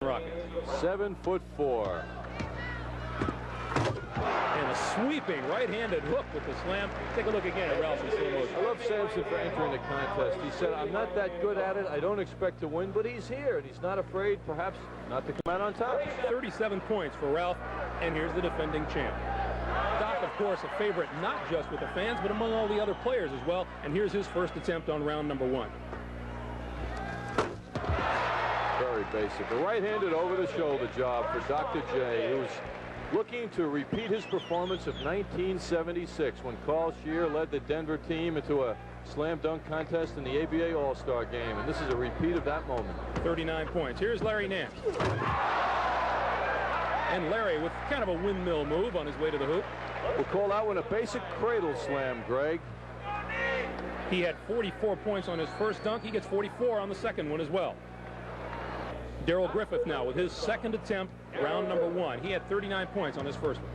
Rockets. 7'4". And a sweeping right-handed hook with the slam. Take a look again at Ralph in slow motion. I love Sampson for entering the contest. He said, I'm not that good at it. I don't expect to win, but he's here, and he's not afraid, perhaps, not to come out on top. 37 points for Ralph, and here's the defending champ. Doc, of course, a favorite not just with the fans, but among all the other players as well. And here's his first attempt on round number 1. Very basic. A right-handed over-the-shoulder job for Dr. J, who's looking to repeat his performance of 1976 when Carl Shear led the Denver team into a slam dunk contest in the ABA All-Star game. And this is a repeat of that moment. 39 points. Here's Larry Nance. And Larry with kind of a windmill move on his way to the hoop. We'll call that one a basic cradle slam, Greg. He had 44 points on his first dunk. He gets 44 on the second one as well. Darrell Griffith now with his second attempt, round number 1. He had 39 points on his first one.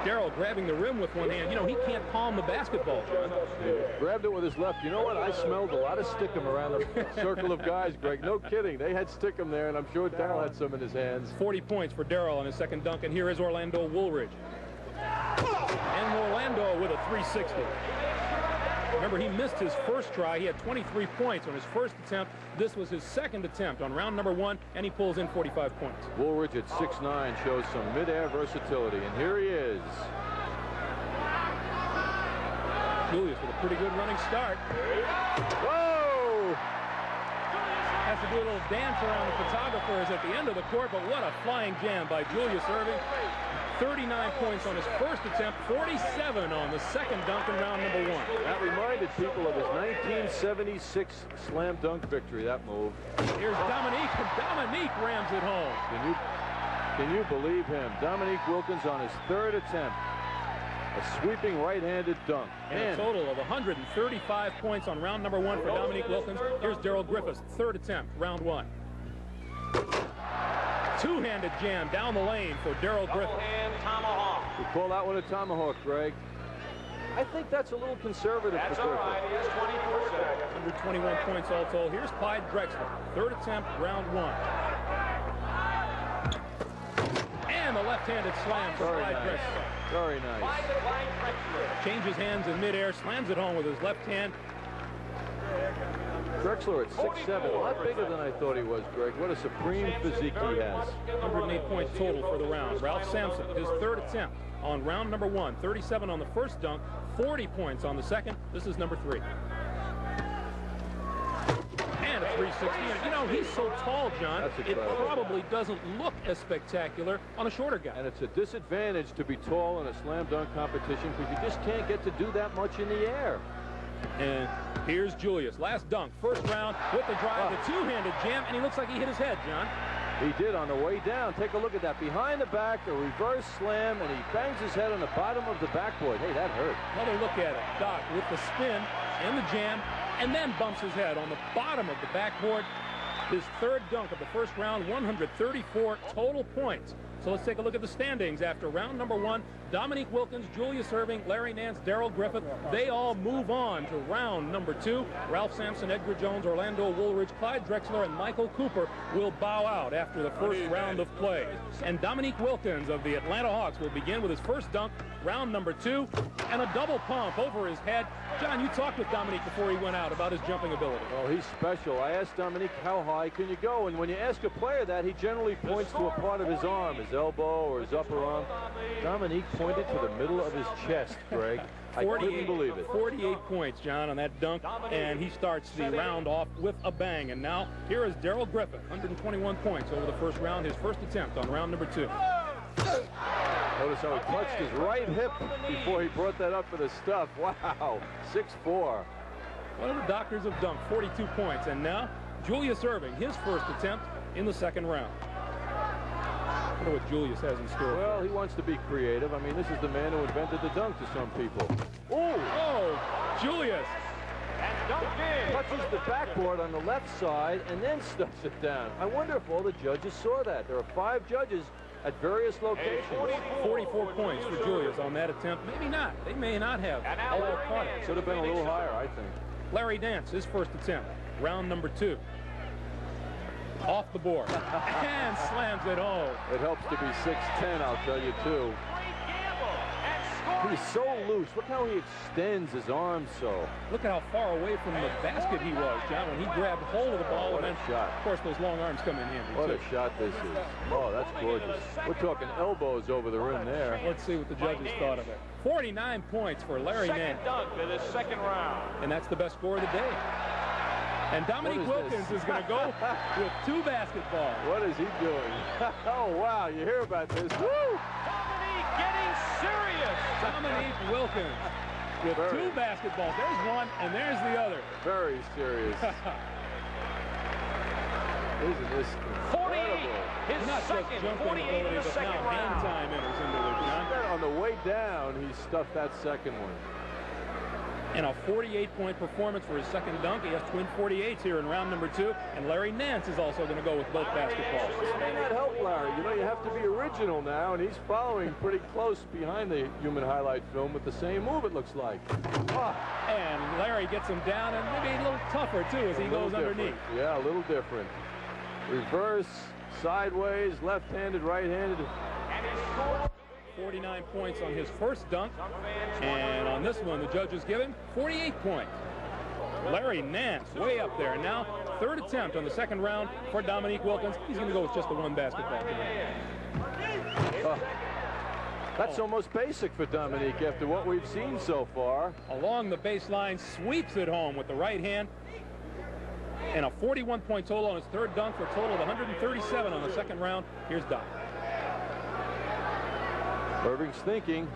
Darrell grabbing the rim with one hand. You know, he can't palm the basketball, John. He grabbed it with his left. You know what? I smelled a lot of stickum around the circle of guys, Greg. No kidding. They had stickum there, and I'm sure Darrell had some in his hands. 40 points for Darrell on his second dunk, and here is Orlando Woolridge. And Orlando with a 360. Remember, he missed his first try. He had 23 points on his first attempt. This was his second attempt on round number 1, and he pulls in 45 points. Woolridge at 6'9" shows some mid-air versatility, and here he is. Julius with a pretty good running start. Whoa! Has to do a little dance around the photographers at the end of the court, but what a flying jam by Julius Erving. 39 points on his first attempt, 47 on the second dunk in round number 1. That reminded people of his 1976 slam dunk victory, that move. Here's Dominique, and Dominique rams it home. Can you believe him? Dominique Wilkins on his third attempt. A sweeping right-handed dunk. And a total of 135 points on round number 1 for Dominique Wilkins. Here's Darrell Griffith's third attempt, round 1. Two-handed jam down the lane for Darrell Griffith. We call that one a tomahawk, Greg. I think that's a little conservative. That's all right. He has 121 points all told. Here's Clyde Drexler. Third attempt, round 1. And the left-handed slam for Clyde Drexler. Very nice. Changes hands in midair, slams it home with his left hand. Drexler at 6'7", a lot bigger than I thought he was, Greg. What a supreme physique he has. 108 points total for the round. Ralph Sampson, his third attempt on round number 1. 37 on the first dunk, 40 points on the second. This is number 3. And a 360. And, you know, he's so tall, John, it probably doesn't look as spectacular on a shorter guy. And it's a disadvantage to be tall in a slam dunk competition because you just can't get to do that much in the air. And here's Julius. Last dunk, first round with the drive, the two-handed jam, and he looks like he hit his head, John. He did on the way down. Take a look at that. Behind the back, a reverse slam, and he bangs his head on the bottom of the backboard. Hey, that hurt. Another look at it. Doc with the spin and the jam, and then bumps his head on the bottom of the backboard. His third dunk of the first round, 134 total points. So let's take a look at the standings after round number 1. Dominique Wilkins, Julius Erving, Larry Nance, Darrell Griffith, they all move on to round number 2. Ralph Sampson, Edgar Jones, Orlando Woolridge, Clyde Drexler, and Michael Cooper will bow out after the first round of play. And Dominique Wilkins of the Atlanta Hawks will begin with his first dunk, round number 2, and a double pump over his head. John, you talked with Dominique before he went out about his jumping ability. Oh, he's special. I asked Dominique, how high can you go? And when you ask a player that, he generally points to a part of his arm, his elbow or his upper arm. Dominique pointed to the middle of his chest, Greg. I couldn't believe it. 48 points, John, on that dunk, and he starts the round off with a bang. And now here is Darrell Griffith, 121 points over the first round, his first attempt on round number 2. Notice how he clutched his right hip before he brought that up for the stuff. Wow, 6'4". One of the doctors of dunk, 42 points. And now Julius Erving, his first attempt in the second round. I wonder what Julius has in store. Well, he wants to be creative. I mean, this is the man who invented the dunk to some people. Oh, Julius. Touches the backboard on the left side and then stuffs it down. I wonder if all the judges saw that. There are 5 judges at various locations. 44 points for Julius on that attempt. Maybe not. They may not have all caught it. Should have been a little higher, I think. Larry Nance, his first attempt, round number 2. Off the board. And slams it home. It helps to be 6'10", I'll tell you, too. He's so loose. Look how he extends his arms so. Look at how far away from the basket he was, John, when he grabbed hold of the ball. What and a then, shot. Of course, those long arms come in handy, What too. a shot this is. Oh, that's gorgeous. We're talking elbows over the rim there. Let's see what the judges thought of it. 49 points for Larry Nance. Second dunk in the second round. And that's the best score of the day. And Dominique Wilkins is going to go with 2 basketballs. What is he doing? Oh, wow. You hear about this. Woo! Dominique getting serious. Dominique Wilkins with 2 basketballs. There's one, and there's the other. Very serious. Isn't this 48. incredible? His Not just second, jumping 48 in ability, the but second now hand round. time enters into it, John. On the way down, he stuffed that second one. And a 48-point performance for his second dunk. He has twin 48s here in round number 2. And Larry Nance is also going to go with both basketballs. This may not help Larry. You know, you have to be original now, and he's following pretty close behind the human highlight film with the same move, it looks like. Ah, And Larry gets him down, and maybe a little tougher, too, as he goes underneath. Yeah, a little different. Reverse, sideways, left-handed, right-handed. 49 points on his first dunk. And on this one, the judges give him 48 points. Larry Nance way up there. Now, third attempt on the second round for Dominique Wilkins. He's going to go with just the 1 basketball tonight. That's almost basic for Dominique after what we've seen so far. Along the baseline, sweeps it home with the right hand. And a 41-point total on his third dunk for a total of 137 on the second round. Here's Doc. Irving's thinking,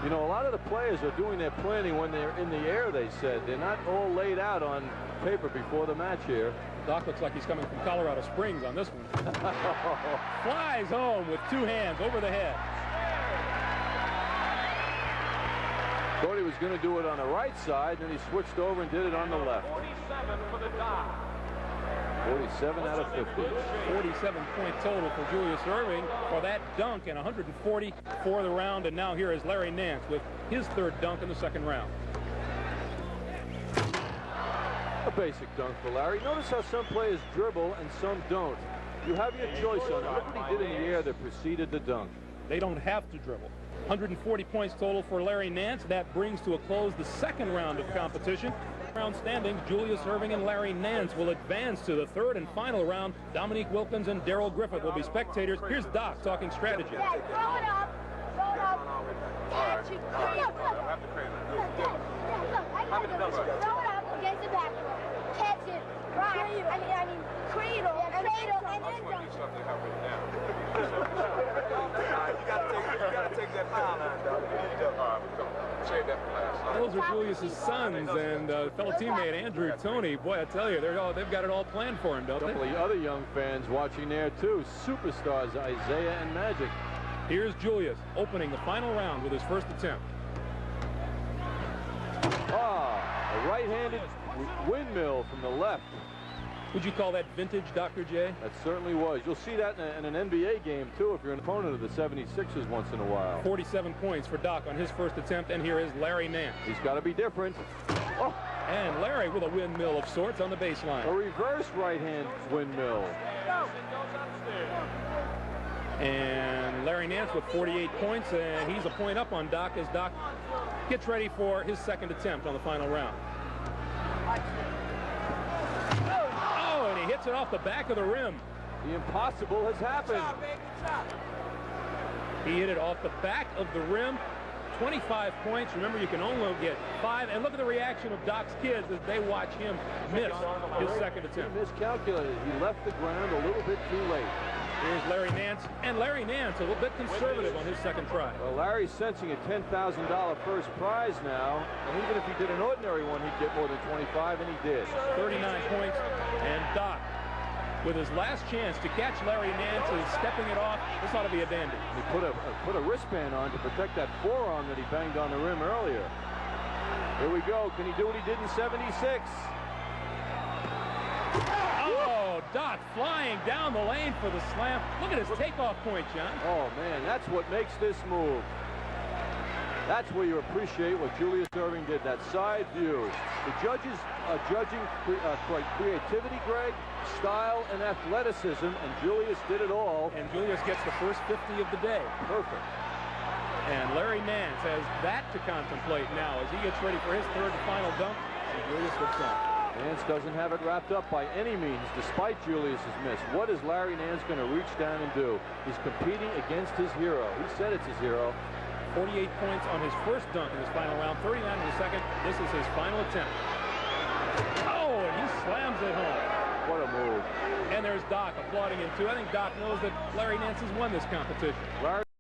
you know, a lot of the players are doing their planning when they're in the air, they said. They're not all laid out on paper before the match here. Doc looks like he's coming from Colorado Springs on this one. Flies home with 2 hands over the head. Thought he was going to do it on the right side, then he switched over and did it on the left. 47 for the dunk. 47 out of 50. 47-point total for Julius Irving for that dunk, and 140 for the round. And now here is Larry Nance with his third dunk in the second round. A basic dunk for Larry. Notice how some players dribble and some don't. You have your choice on it. Look what he did in the air that preceded the dunk. They don't have to dribble. 140 points total for Larry Nance. That brings to a close the second round of competition. Round standings, Julius Irving and Larry Nance will advance to the third and final round. Dominique Wilkins and Daryl Griffith will be spectators. Here's Doc talking strategy. Dad, throw it up. Throw it up. Dad, you hurry up. Look. Dad, look. I got it. Throw it up against the backboard. Catch it. Right. I mean, cradle. Yeah, cradle. And then jump. You gotta take that foul line, dog. Save that for last. Those are Julius's sons and fellow teammate Andrew Toney. Boy, I tell you, they've got it all planned for him, don't A they? couple of other young fans watching there, too. Superstars Isaiah and Magic. Here's Julius opening the final round with his first attempt. Ah, a right-handed windmill from the left. Would you call that vintage, Dr. J? That certainly was. You'll see that in an NBA game, too, if you're an opponent of the 76ers once in a while. 47 points for Doc on his first attempt, and here is Larry Nance. He's got to be different. Oh, And Larry with a windmill of sorts on the a baseline. reverse right-hand windmill. And Larry Nance with 48 points, and he's a point up on Doc as Doc gets ready for his second attempt on the final round. Oh, and he hits it off the back of the rim. The impossible has happened. He hit it off the back of the rim. 25 points. Remember, you can only get 5. And look at the reaction of Doc's kids as they watch him miss his second attempt. He miscalculated. He left the ground a little bit too late. Here's Larry Nance. And Larry Nance a little bit conservative on his second try. Well, Larry's sensing a $10,000 first prize now. And even if he did an ordinary one, he'd get more than 25, and he did. 39 points. And Doc, with his last chance to catch Larry Nance, is stepping it off. This ought to be a dandy. He put a wristband on to protect that forearm that he banged on the rim earlier. Here we go. Can he do what he did in 76? Oh, Doc flying down the lane for the slam. Look at his takeoff point, John. Oh, man, that's what makes this move. That's where you appreciate what Julius Erving did, that side view. The judges are judging creativity, Greg, style, and athleticism, and Julius did it all. And Julius gets the first 50 of the day. Perfect. And Larry Nance has that to contemplate now as he gets ready for his third and final dunk. And Julius looks on. Nance doesn't have it wrapped up by any means, despite Julius's miss. What is Larry Nance going to reach down and do? He's competing against his hero. He said it's his hero. 48 points on his first dunk in his final round, 39 in the second. This is his final attempt. Oh, and he slams it home. What a move. And there's Doc applauding him, too. I think Doc knows that Larry Nance has won this competition. Larry